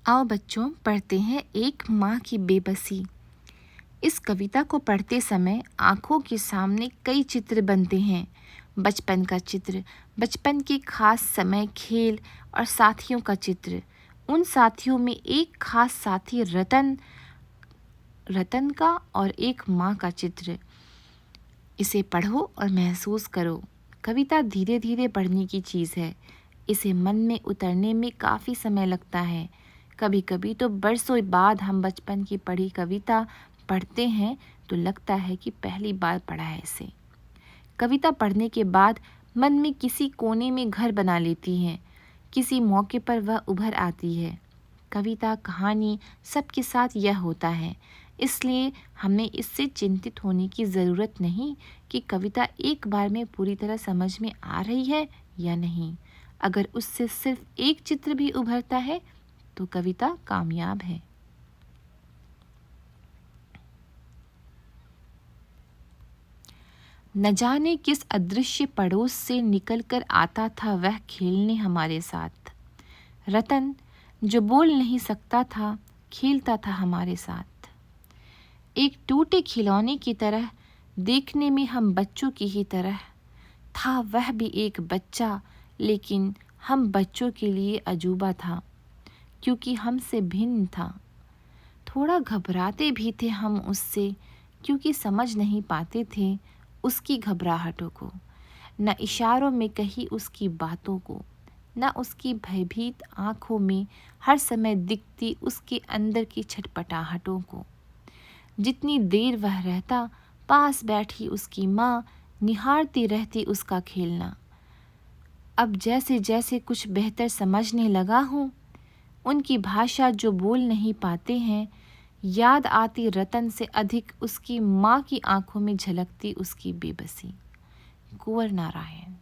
आओ बच्चों, पढ़ते हैं एक माँ की बेबसी। इस कविता को पढ़ते समय आँखों के सामने कई चित्र बनते हैं। बचपन का चित्र, बचपन के खास समय, खेल और साथियों का चित्र। उन साथियों में एक खास साथी रतन का और एक माँ का चित्र। इसे पढ़ो और महसूस करो। कविता धीरे धीरे पढ़ने की चीज़ है। इसे मन में उतरने में काफ़ी समय लगता है। कभी कभी तो बरसों बाद हम बचपन की पढ़ी कविता पढ़ते हैं तो लगता है कि पहली बार पढ़ा है इसे। कविता पढ़ने के बाद मन में किसी कोने में घर बना लेती है। किसी मौके पर वह उभर आती है। कविता, कहानी सबके साथ यह होता है। इसलिए हमें इससे चिंतित होने की ज़रूरत नहीं कि कविता एक बार में पूरी तरह समझ में आ रही है या नहीं। अगर उससे सिर्फ एक चित्र भी उभरता है तो कविता कामयाब है। न जाने किस अदृश्य पड़ोस से निकलकर आता था वह खेलने हमारे साथ। रतन, जो बोल नहीं सकता था, खेलता था हमारे साथ। एक टूटे खिलौने की तरह, देखने में हम बच्चों की ही तरह। था वह भी एक बच्चा, लेकिन हम बच्चों के लिए अजूबा था, क्योंकि हमसे भिन्न था। थोड़ा घबराते भी थे हम उससे, क्योंकि समझ नहीं पाते थे उसकी घबराहटों को, न इशारों में कही उसकी बातों को, न उसकी भयभीत आँखों में हर समय दिखती उसके अंदर की छटपटाहटों को। जितनी देर वह रहता, पास बैठी उसकी माँ निहारती रहती उसका खेलना। अब जैसे जैसे कुछ बेहतर समझने लगा हूँ, उनकी भाषा जो बोल नहीं पाते हैं, याद आती रतन से अधिक उसकी माँ की आंखों में झलकती उसकी बेबसी। कुंवर नारायण।